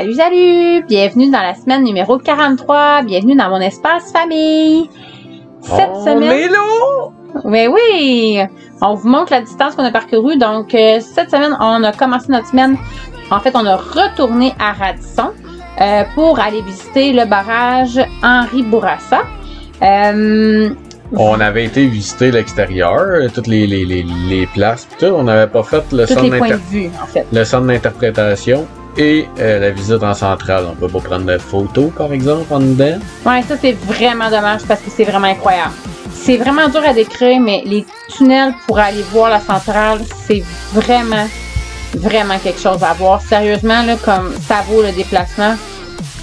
Salut, salut! Bienvenue dans la semaine numéro 43. Bienvenue dans mon espace famille. Cette semaine... est là! Oui! On vous montre la distance qu'on a parcourue. Donc, cette semaine, on a commencé notre semaine. En fait, on a retourné à Radisson pour aller visiter le barrage Henri Bourassa. On avait été visiter l'extérieur, toutes les places, tout. On n'avait pas fait le Tous les points de vue, en fait. Le centre d'interprétation et la visite en centrale. On peut pas prendre de photos, par exemple, en dedans. Ouais, ça c'est vraiment dommage parce que c'est vraiment incroyable. C'est vraiment dur à décrire, mais les tunnels pour aller voir la centrale, c'est vraiment quelque chose à voir. Sérieusement, là, comme ça vaut le déplacement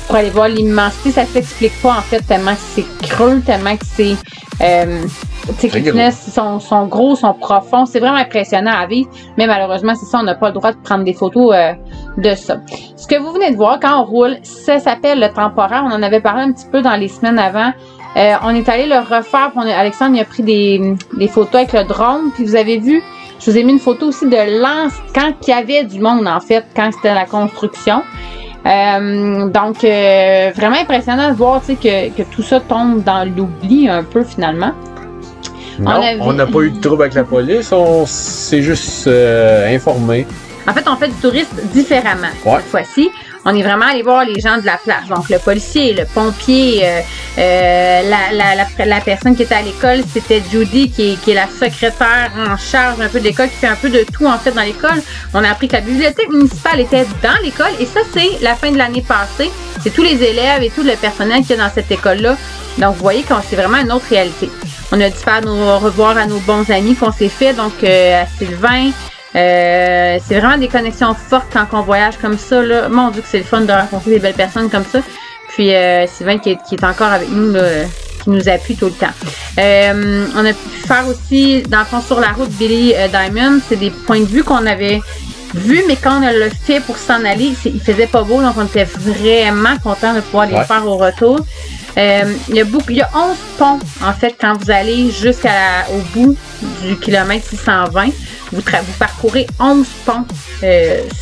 pour aller voir l'immensité. Ça s'explique pas, en fait, tellement que c'est creux, tellement que c'est... que les tunnels sont gros, sont profonds. C'est vraiment impressionnant à vivre. Mais malheureusement, c'est ça, on n'a pas le droit de prendre des photos de ça. Ce que vous venez de voir quand on roule, ça s'appelle le temporaire. On en avait parlé un petit peu dans les semaines avant. On est allé le refaire. Alexandre il a pris des photos avec le drone. Puis vous avez vu, je vous ai mis une photo aussi de quand il y avait du monde, en fait, quand c'était la construction. Donc, vraiment impressionnant de voir que tout ça tombe dans l'oubli un peu finalement. Non, on n'a pas eu de trouble avec la police, on s'est juste informé. En fait, on fait du tourisme différemment cette fois-ci. On est vraiment allé voir les gens de la place. Donc, le policier, le pompier, la personne qui était à l'école, c'était Judy, qui est la secrétaire en charge un peu de l'école, qui fait un peu de tout, en fait, dans l'école. On a appris que la bibliothèque municipale était dans l'école. Et ça, c'est la fin de l'année passée. C'est tous les élèves et tout le personnel qu'il y a dans cette école-là. Donc, vous voyez que c'est vraiment une autre réalité. On a dû faire nos revoirs à nos bons amis qu'on s'est fait. Donc, à Sylvain. C'est vraiment des connexions fortes quand on voyage comme ça, là. Mon Dieu que c'est le fun de rencontrer des belles personnes comme ça. Puis Sylvain qui est encore avec nous, là, qui nous appuie tout le temps. On a pu faire aussi, dans le fond, sur la route Billy Diamond, c'est des points de vue qu'on avait vus, mais quand on a le fait pour s'en aller, il faisait pas beau, donc on était vraiment contents de pouvoir les faire au retour. Il y a 11 ponts, en fait, quand vous allez au bout du kilomètre 620. Vous parcourez 11 ponts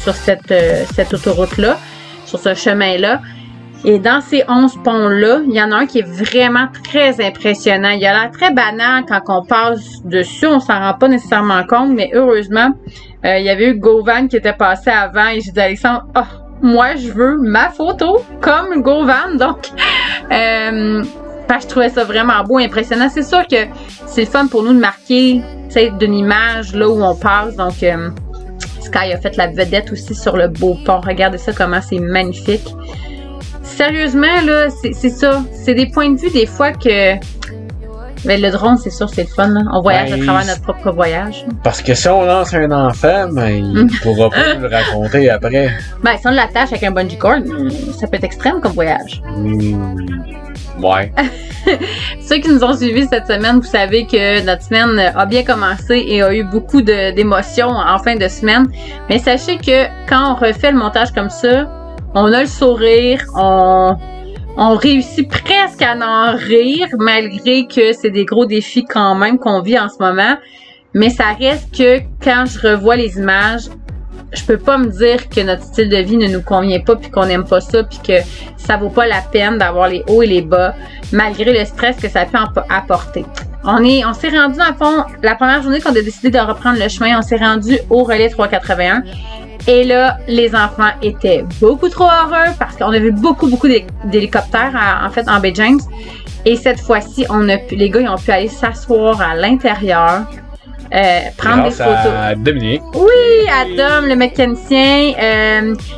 sur cette autoroute-là, sur ce chemin-là. Et dans ces 11 ponts-là, il y en a un qui est vraiment très impressionnant. Il a l'air très banal quand on passe dessus, on s'en rend pas nécessairement compte, mais heureusement, il y avait eu Govan qui était passé avant et j'ai dit à Alexandre, moi je veux ma photo comme Govan, donc je trouvais ça vraiment beau, impressionnant. C'est sûr que c'est le fun pour nous de marquer d'une image là où on passe. Donc, Sky a fait la vedette aussi sur le beau pont. Regardez ça, comment c'est magnifique. Sérieusement, là, c'est ça. C'est des points de vue des fois que... Ben, le drone, c'est sûr, c'est le fun. Là. On voyage à travers notre propre voyage. Parce que si on lance un enfant, il ne pourra pas le raconter après. Ben, si on l'attache avec un bungee cord, ça peut être extrême comme voyage. Ouais. Ceux qui nous ont suivis cette semaine, vous savez que notre semaine a bien commencé et a eu beaucoup d'émotions en fin de semaine. Mais sachez que quand on refait le montage comme ça, on a le sourire, on réussit presque à en rire, malgré que c'est des gros défis quand même qu'on vit en ce moment. Mais ça reste que quand je revois les images, je peux pas me dire que notre style de vie ne nous convient pas puis qu'on n'aime pas ça puis que ça vaut pas la peine d'avoir les hauts et les bas malgré le stress que ça peut apporter. On s'est rendu à fond, la première journée qu'on a décidé de reprendre le chemin, on s'est rendu au relais 381 et là, les enfants étaient beaucoup trop heureux parce qu'on a vu beaucoup d'hélicoptères en fait en Baie James et cette fois-ci, les gars ils ont pu aller s'asseoir à l'intérieur. Prendre des photos. À Dominique. Oui, à Dom, le mécanicien.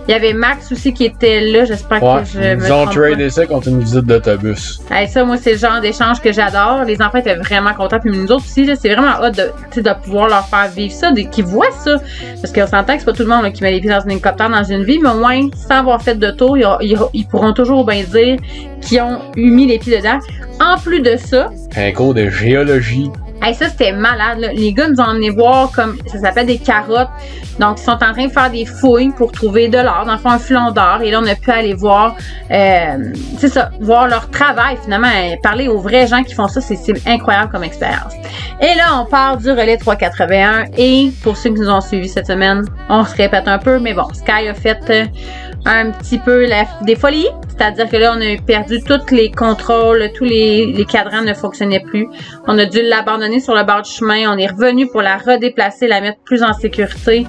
Il y avait Max aussi qui était là. J'espère que je me Ils ont tradé ça contre une visite d'autobus. Ça, moi, c'est le genre d'échange que j'adore. Les enfants étaient vraiment contents. Puis nous autres aussi, c'est vraiment hâte de pouvoir leur faire vivre ça, qu'ils voient ça. Parce qu'on s'entend que c'est pas tout le monde là, qui met les pieds dans un hélicoptère dans une vie, mais au moins, sans avoir fait de tour, ils pourront toujours bien dire qu'ils ont mis les pieds dedans. En plus de ça, un cours de géologie. Ça, c'était malade, là. Les gars nous ont emmenés voir comme, ça s'appelle des carottes. Donc, ils sont en train de faire des fouilles pour trouver de l'or, dans le fond, un filon d'or. Et là, on a pu aller voir, c'est ça, voir leur travail, finalement, parler aux vrais gens qui font ça. C'est incroyable comme expérience. Et là, on part du relais 381. Et pour ceux qui nous ont suivis cette semaine, on se répète un peu, mais bon, Sky a fait un petit peu des folies. C'est-à-dire que là, on a perdu tous les contrôles, tous les cadrans ne fonctionnaient plus. On a dû l'abandonner sur le bord du chemin. On est revenu pour la redéplacer, la mettre plus en sécurité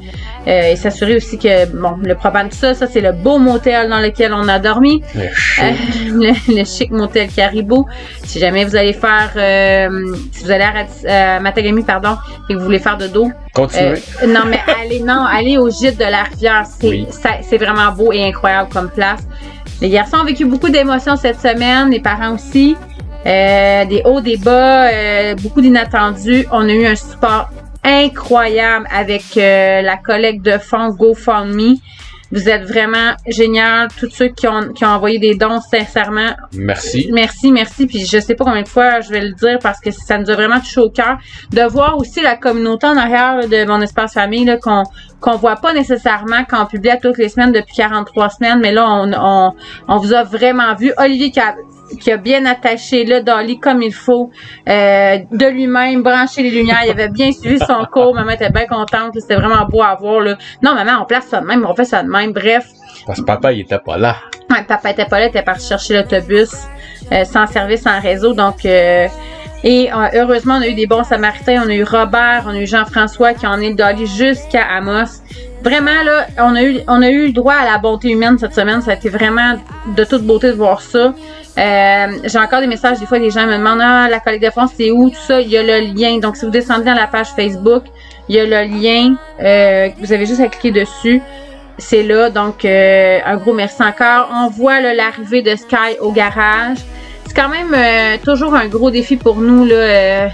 et s'assurer aussi que, bon, le propane, tout ça c'est le beau motel dans lequel on a dormi. Le chic motel Caribou. Si jamais vous allez faire, si vous allez à Matagami, pardon, et que vous voulez faire de dos, continuez. non, mais allez au gîte de la rivière. C'est vraiment beau et incroyable comme place. Les garçons ont vécu beaucoup d'émotions cette semaine, les parents aussi. Des hauts, des bas, beaucoup d'inattendus. On a eu un support incroyable avec la collecte de fonds GoFundMe. Vous êtes vraiment génial. Tous ceux qui ont envoyé des dons, sincèrement. Merci. Merci. Puis je sais pas combien de fois je vais le dire parce que ça nous a vraiment touché au cœur. De voir aussi la communauté en arrière là, de Mon Espace Famille là, qu'on voit pas nécessairement quand on publie à toutes les semaines depuis 43 semaines. Mais là, on vous a vraiment vu. Olivier qui a bien attaché le dolly comme il faut, de lui-même, branché les lumières, il avait bien suivi son cours, maman était bien contente, c'était vraiment beau à voir, là. Non, maman, on place ça de même, on fait ça de même, bref. Parce que papa, il était pas là. Ouais, papa était pas là, il était parti chercher l'autobus, sans service, sans réseau, donc, et heureusement, on a eu des bons samaritains, on a eu Robert, on a eu Jean-François qui ont emmené le dolly jusqu'à Amos. Vraiment, là, on a eu droit à la bonté humaine cette semaine, ça a été vraiment de toute beauté de voir ça. J'ai encore des messages, des fois, des gens me demandent, la collecte de fonds, c'est où, tout ça, il y a le lien. Donc, si vous descendez dans la page Facebook, il y a le lien, vous avez juste à cliquer dessus. C'est là, donc, un gros merci encore. On voit, là, l'arrivée de Sky au garage. C'est quand même toujours un gros défi pour nous, là,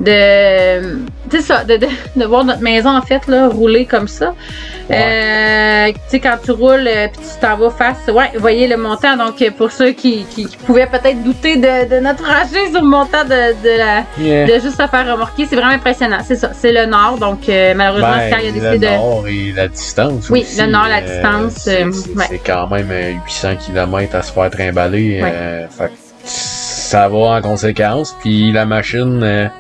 c'est ça, de voir notre maison en fait là rouler comme ça. Tu sais, quand tu roules puis tu t'en vas face, ouais, vous voyez le montant. Donc pour ceux qui pouvaient peut-être douter de notre franchise sur le montant de juste se faire remorquer, c'est vraiment impressionnant. C'est ça, c'est le nord. Donc malheureusement, Sky a décidé de. Le nord et la distance. Oui, aussi, le nord, la distance. C'est quand même 800 km à se faire trimballer. Fait que ça va en conséquence. Puis la machine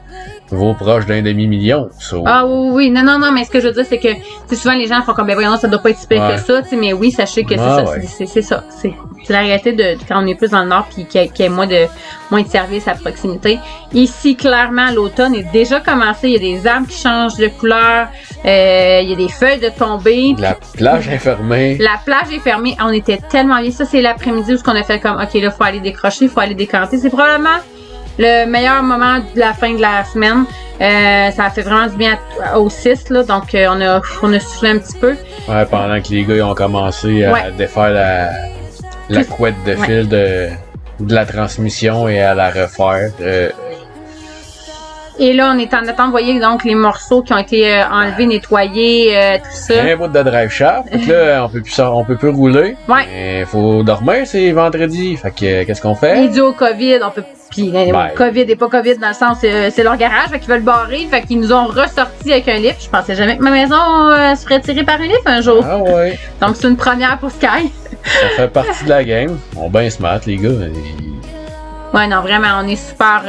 vaut proche d'un demi-million. Ah oui, non, mais ce que je veux dire, c'est que souvent les gens font comme, ben voyons, ça doit pas être si pire que ça, mais oui, sachez que c'est ça. C'est la réalité de quand on est plus dans le nord puis qu'il y a moins de services à proximité. Ici, clairement, l'automne est déjà commencé. Il y a des arbres qui changent de couleur. Il y a des feuilles de tomber. La plage est fermée. La plage est fermée. On était tellement bien. Ça, c'est l'après-midi où on a fait comme, OK, là, faut aller décrocher, faut aller décanter. C'est probablement le meilleur moment de la fin de la semaine. Ça a fait vraiment du bien aux 6, là. Donc, on a soufflé un petit peu. Ouais, pendant que les gars ils ont commencé à défaire la couette de fil de la transmission et à la refaire. Et là, on est en attente, vous voyez, donc, les morceaux qui ont été enlevés, nettoyés, tout ça. Un bout de drive shaft. Fait que là, on peut plus rouler. Ouais. Mais faut dormir, c'est vendredi. Fait que, qu'est-ce qu'on fait? Et dû au COVID, on peut. Puis, COVID et pas COVID dans le sens, c'est leur garage, fait qu'ils veulent barrer, fait qu'ils nous ont ressorti avec un lift. Je pensais jamais que ma maison se ferait tirer par un lift un jour. Ah ouais. Donc, c'est une première pour Sky. Ça fait partie de la game. On est bien smart, les gars. Ouais, non, vraiment, on est super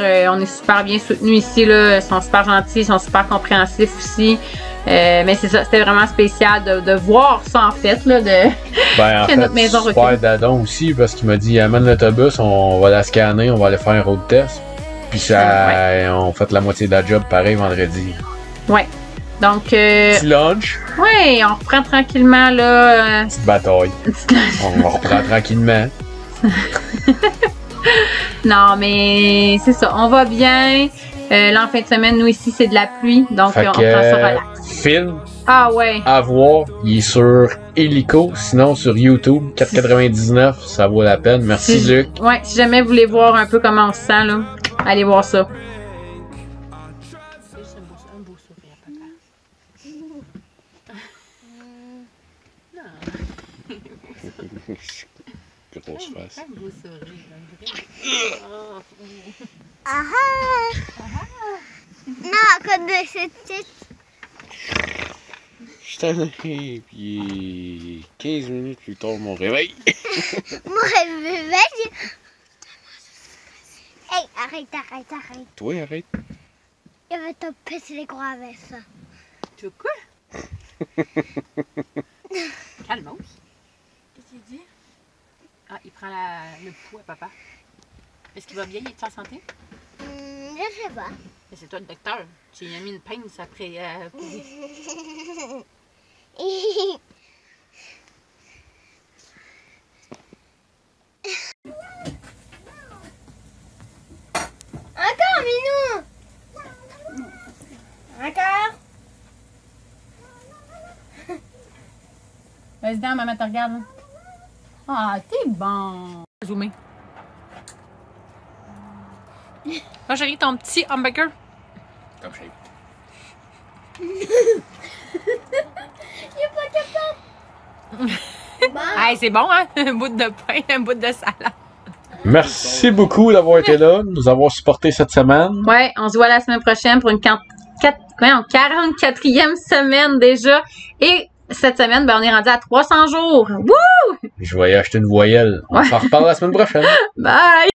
bien soutenus ici, là. Ils sont super gentils, ils sont super compréhensifs aussi. Mais c'est ça, c'était vraiment spécial de voir ça, en fait, là, en fait, notre maison recule. Super d'Adon aussi, parce qu'il m'a dit, amène l'autobus, on va la scanner, on va aller faire un road test. Puis on fait la moitié de la job pareil vendredi. Ouais. Donc, petit lunch. Ouais, on reprend tranquillement, là. Petite bataille. On reprend tranquillement. Non, mais c'est ça, on va bien. Là, en fin de semaine, nous ici, c'est de la pluie, donc on prend ça relax. Film à voir, il est sur Illico, sinon sur YouTube, 4,99, ça vaut la peine. Merci Luc. Ouais, si jamais vous voulez voir un peu comment on se sent, là, allez voir ça. Grosse face. Un beau sourire, un vrai. Non, comme de cette tête. Je t'en ai, puis 15 minutes plus tard, mon réveil. Mon réveil. Hey, arrête. Toi, arrête. Il va te péter les gros avec ça. Tu veux quoi? Calmos. Qu'est-ce qu'il prend le pouls à papa? Est-ce qu'il va bien? Il est en santé? Je sais pas. Mais c'est toi le docteur. Tu lui as mis une pince après. Encore, Minou! Encore? Vas-y, donc, maman te regarde. Ah, t'es bon. Zoomer. Là, chérie, ton petit hamburger. Comme chez. Il est pas capable! Hey, c'est bon, hein? Un bout de pain, un bout de salade. Merci beaucoup d'avoir été là, de nous avoir supporté cette semaine. Ouais, on se voit la semaine prochaine pour une 44e semaine déjà. Et cette semaine, ben, on est rendu à 300 jours. Wouh! Je vais y acheter une voyelle. On s'en reparle la semaine prochaine. Bye!